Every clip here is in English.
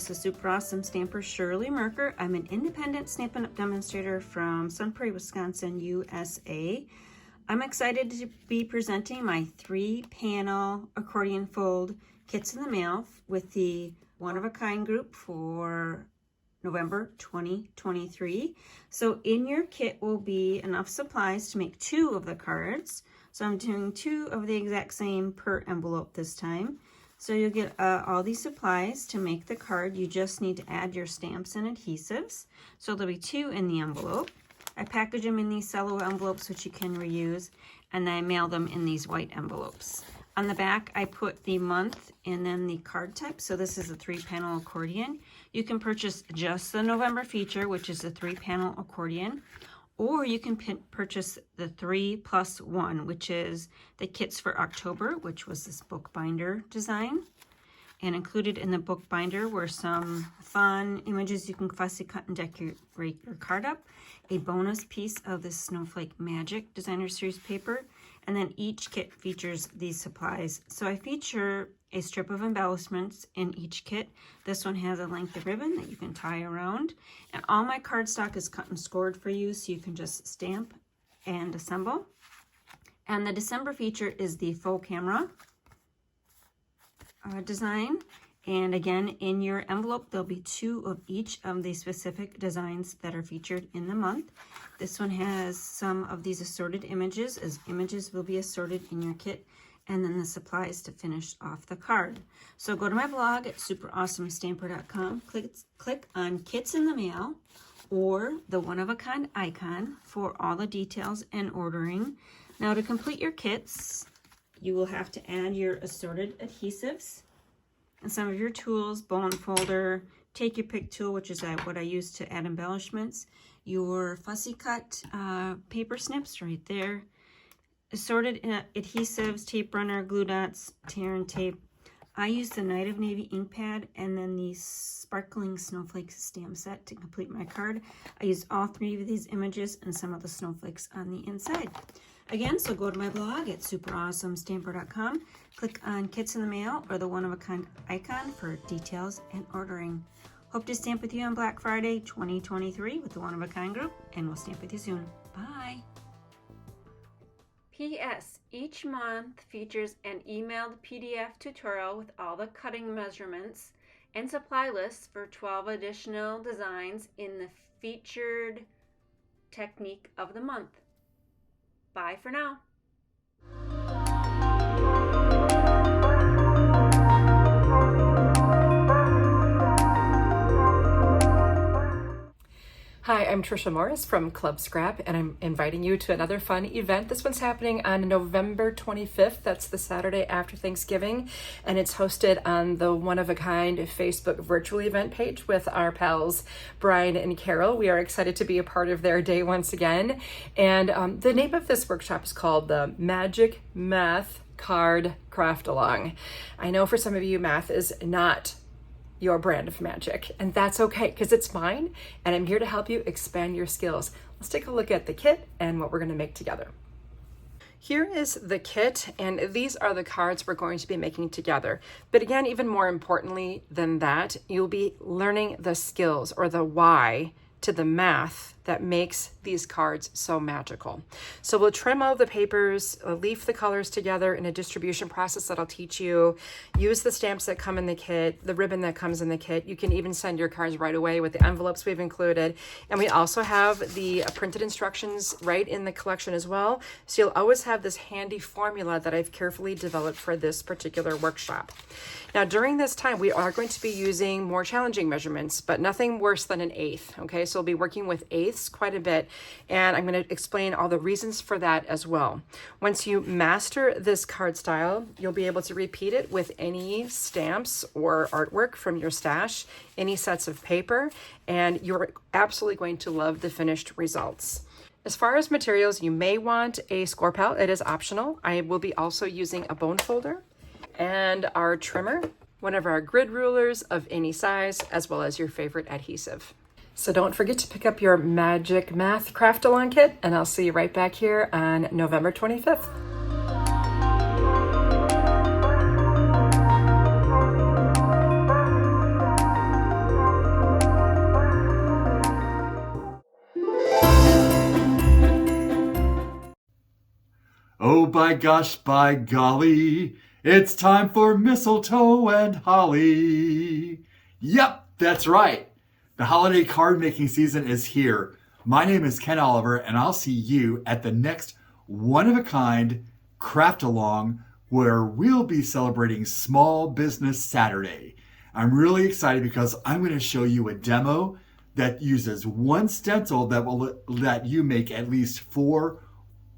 This is Super Awesome Stamper Shirley Merker. I'm an independent Stampin' Up! Demonstrator from Sun Prairie, Wisconsin, USA. I'm excited to be presenting my 3-panel accordion fold kits in the mail with the one-of-a-kind group for November 2023. So in your kit will be enough supplies to make 2 of the cards. So I'm doing 2 of the exact same per envelope this time. So you'll get all these supplies to make the card. You just need to add your stamps and adhesives. So there'll be 2 in the envelope. I package them in these cello envelopes, which you can reuse, and then I mail them in these white envelopes. On the back, I put the month and then the card type. So this is a 3-panel accordion. You can purchase just the November feature, which is a 3-panel accordion, or you can purchase the 3+1, which is the kits for October, which was this bookbinder design. And included in the bookbinder were some fun images you can fussy cut and decorate your card up, a bonus piece of this Snowflake Magic Designer Series paper, and then each kit features these supplies. So I feature a strip of embellishments in each kit. This one has a length of ribbon that you can tie around. And all my cardstock is cut and scored for you, so you can just stamp and assemble. And the December feature is the faux camera design. And again, in your envelope, there'll be 2 of each of the specific designs that are featured in the month. This one has some of these assorted images, as images will be assorted in your kit, and then the supplies to finish off the card. So go to my blog at superawesomestamper.com, click on Kits in the Mail or the one-of-a-kind icon for all the details and ordering. Now to complete your kits, you will have to add your assorted adhesives and some of your tools, bone folder, take your pick tool, which is what I use to add embellishments, your fussy cut paper snips right there, assorted adhesives, tape runner, glue dots, tear and tape. I use the Night of Navy ink pad and then the Sparkling Snowflakes stamp set to complete my card. I used all 3 of these images and some of the snowflakes on the inside. Again, so go to my blog at superawesomestamper.com, click on Kits in the Mail or the one-of-a-kind icon for details and ordering. Hope to stamp with you on Black Friday 2023 with the one-of-a-kind group, and we'll stamp with you soon. Bye! P.S. Each month features an emailed PDF tutorial with all the cutting measurements and supply lists for 12 additional designs in the featured technique of the month. Bye for now. Hi, I'm Trisha Morris from Club Scrap, and I'm inviting you to another fun event. This one's happening on November 25th. That's the Saturday after Thanksgiving, and it's hosted on the One of a Kind Facebook virtual event page with our pals Brian and Carol. We are excited to be a part of their day once again, and the name of this workshop is called the Magic Math Card Craft Along. I know for some of you, math is not your brand of magic, and that's okay because it's mine, and I'm here to help you expand your skills. Let's take a look at the kit and what we're going to make together. Here is the kit, and these are the cards we're going to be making together. But again, even more importantly than that, you'll be learning the skills or the why to the math that makes these cards so magical. So we'll trim all the papers, leaf the colors together in a distribution process that I'll teach you, use the stamps that come in the kit, the ribbon that comes in the kit. You can even send your cards right away with the envelopes we've included. And we also have the printed instructions right in the collection as well. So you'll always have this handy formula that I've carefully developed for this particular workshop. Now, during this time, we are going to be using more challenging measurements, but nothing worse than an eighth, okay? So we'll be working with eighths quite a bit, and I'm going to explain all the reasons for that as well. Once you master this card style, you'll be able to repeat it with any stamps or artwork from your stash, any sets of paper, and you're absolutely going to love the finished results. As far as materials, you may want a score palette. It is optional. I will be also using a bone folder and our trimmer, one of our grid rulers of any size, as well as your favorite adhesive. So don't forget to pick up your Magic Math Craft Along kit, and I'll see you right back here on November 25th. Oh, by gosh, by golly, it's time for mistletoe and holly. Yep, that's right. The holiday card making season is here. My name is Ken Oliver, and I'll see you at the next one of a kind craft along where we'll be celebrating Small Business Saturday. I'm really excited because I'm going to show you a demo that uses one stencil that will let you make at least 4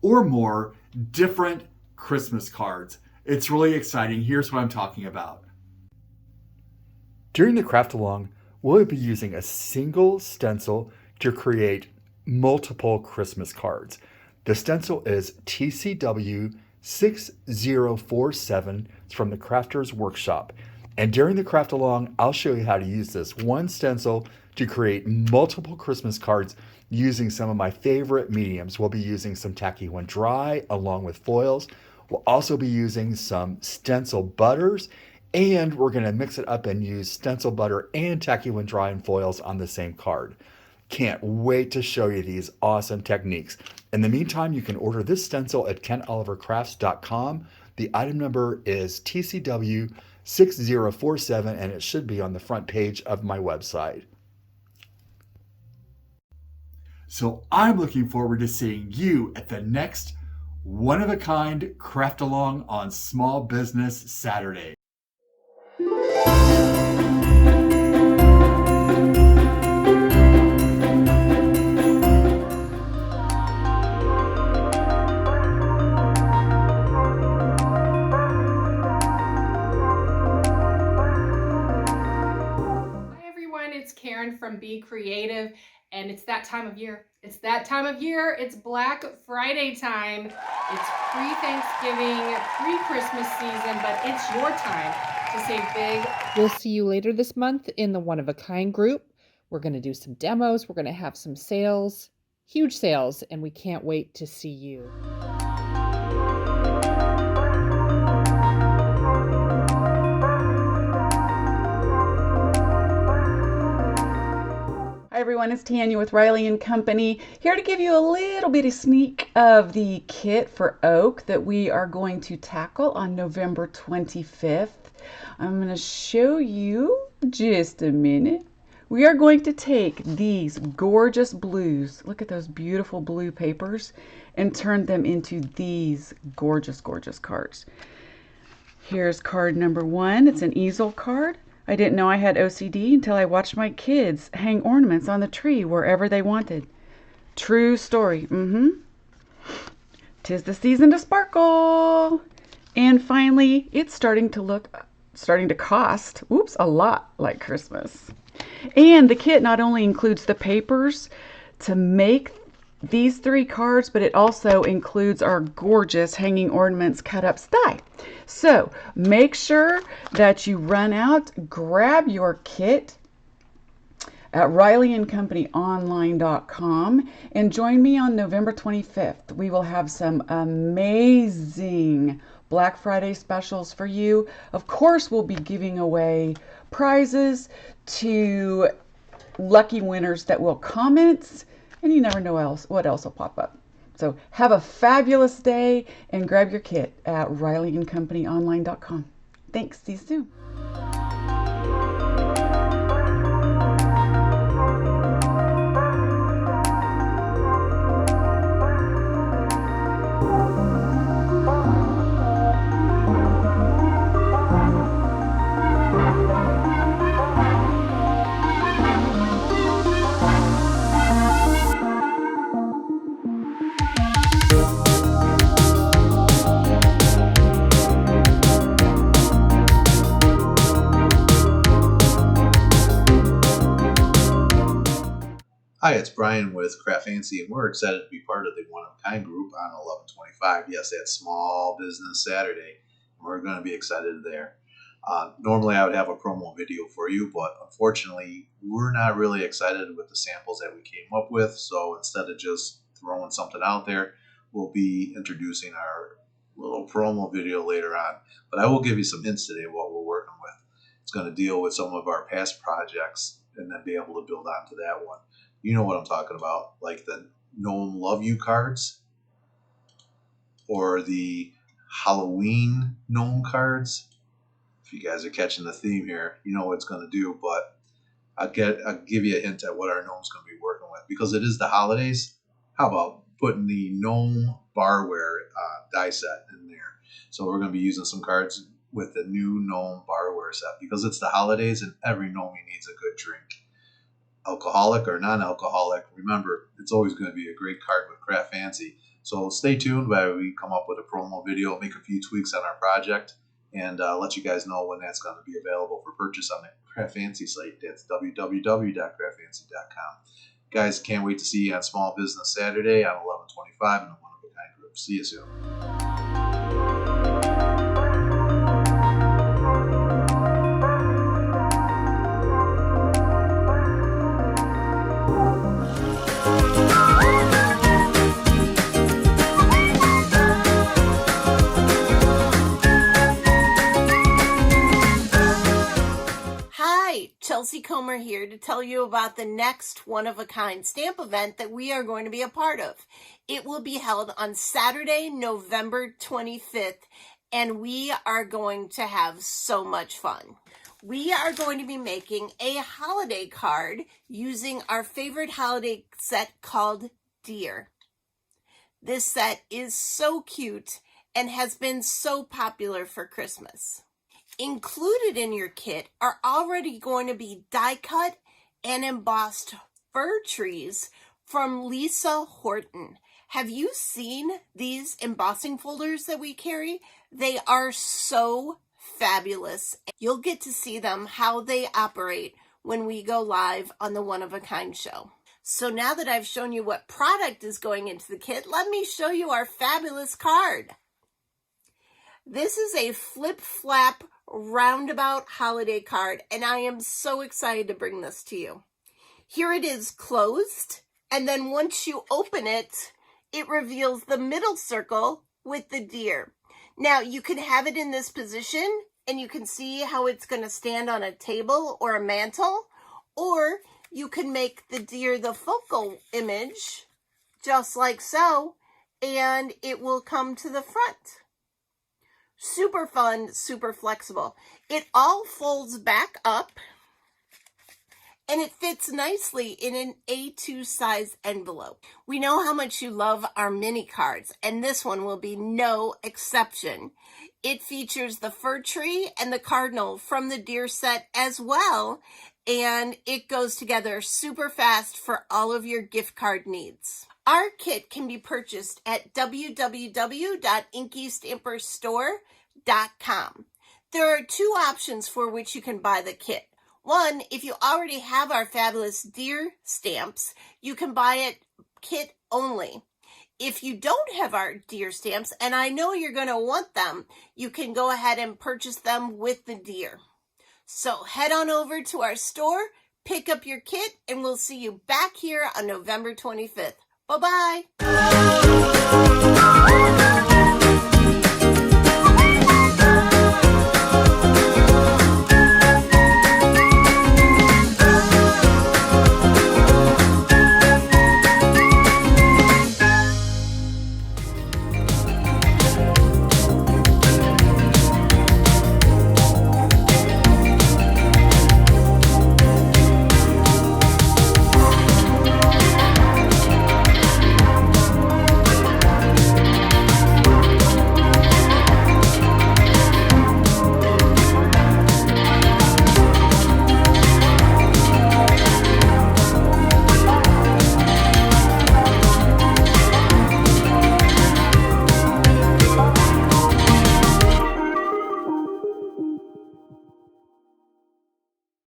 or more different Christmas cards. It's really exciting. Here's what I'm talking about. During the craft along, we'll be using a single stencil to create multiple Christmas cards. The stencil is TCW 6047. It's from the Crafters Workshop. And during the craft along, I'll show you how to use this one stencil to create multiple Christmas cards using some of my favorite mediums. We'll be using some Tacky One Dry along with foils. We'll also be using some stencil butters, and we're going to mix it up and use stencil butter and Tacky One Dry and foils on the same card. Can't wait to show you these awesome techniques. In the meantime, you can order this stencil at kenolivercrafts.com. The item number is TCW 6047, and it should be on the front page of my website. So I'm looking forward to seeing you at the next one-of-a-kind craft along on Small Business Saturday. It's Karen from Be Creative, and it's that time of year. It's that time of year. It's Black Friday time. It's pre-Thanksgiving, pre-Christmas season, but it's your time to save big. We'll see you later this month in the One of a Kind group. We're going to do some demos. We're going to have some sales, huge sales, and we can't wait to see you. Hi everyone, it's Tanya with Riley & Company, here to give you a little bit of sneak of the kit for OAK that we are going to tackle on November 25th. I'm going to show you just a minute. We are going to take these gorgeous blues, look at those beautiful blue papers, and turn them into these gorgeous, gorgeous cards. Here's card number 1. It's an easel card. I didn't know I had OCD until I watched my kids hang ornaments on the tree wherever they wanted. True story. 'Tis the season to sparkle. And finally, it's starting to cost, a lot like Christmas. And the kit not only includes the papers to make these 3 cards, but it also includes our gorgeous hanging ornaments cut up die. So make sure that you run out, grab your kit at RileyandCompanyOnline.com and join me on November 25th. We will have some amazing Black Friday specials for you. Of course, we'll be giving away prizes to lucky winners that will comment, and you never know what else will pop up. So have a fabulous day and grab your kit at RileyandCompanyOnline.com. Thanks. See you soon. Hi, it's Brian with Craft Fancy, and we're excited to be part of the One of a Kind group on 11/25. Yes, that's Small Business Saturday. We're going to be excited there. Normally, I would have a promo video for you, but unfortunately, we're not really excited with the samples that we came up with. So instead of just throwing something out there, we'll be introducing our little promo video later on. But I will give you some hints today of what we're working with. It's going to deal with some of our past projects and then be able to build onto that one. You know what I'm talking about, like the Know 'em Love You cards. or the Halloween gnome cards. If you guys are catching the theme here, you know what it's going to do, but I'll give you a hint at what our gnome's going to be working with. Because it is the holidays, how about putting the gnome barware die set in there? So we're going to be using some cards with the new gnome barware set because it's the holidays and every gnome needs a good drink. Alcoholic or non-alcoholic, remember, it's always going to be a great card with Craft Fancy. So stay tuned while we come up with a promo video, make a few tweaks on our project, and let you guys know when that's going to be available for purchase on the Craft Fancy site. That's www.craftfancy.com. Guys, can't wait to see you on Small Business Saturday on 11/25 in the One of a Kind group. See you soon. Hi, Chelsea Comer here to tell you about the next one-of-a-kind stamp event that we are going to be a part of. It will be held on Saturday, November 25th, and we are going to have so much fun. We are going to be making a holiday card using our favorite holiday set called Deer. This set is so cute and has been so popular for Christmas. Included in your kit are already going to be die cut and embossed fir trees from Lisa Horton. Have you seen these embossing folders that we carry? They are so fabulous. You'll get to see them, how they operate when we go live on the One of a Kind show. So now that I've shown you what product is going into the kit, let me show you our fabulous card. This is a flip-flap roundabout holiday card, and I am so excited to bring this to you. Here it is closed, and then once you open it, it reveals the middle circle with the deer. Now, you can have it in this position, and you can see how it's going to stand on a table or a mantle, or you can make the deer the focal image, just like so, and it will come to the front. Super fun, super flexible. It all folds back up and it fits nicely in an A2 size envelope. We know how much you love our mini cards, and this one will be no exception. It features the fir tree and the cardinal from the deer set as well, and it goes together super fast for all of your gift card needs. Our kit can be purchased at www.inkystamperstore.com. There are two options for which you can buy the kit. One, if you already have our fabulous deer stamps, you can buy it kit only. If you don't have our deer stamps, and I know you're going to want them, you can go ahead and purchase them with the deer. So head on over to our store, pick up your kit, and we'll see you back here on November 25th. Bye-bye.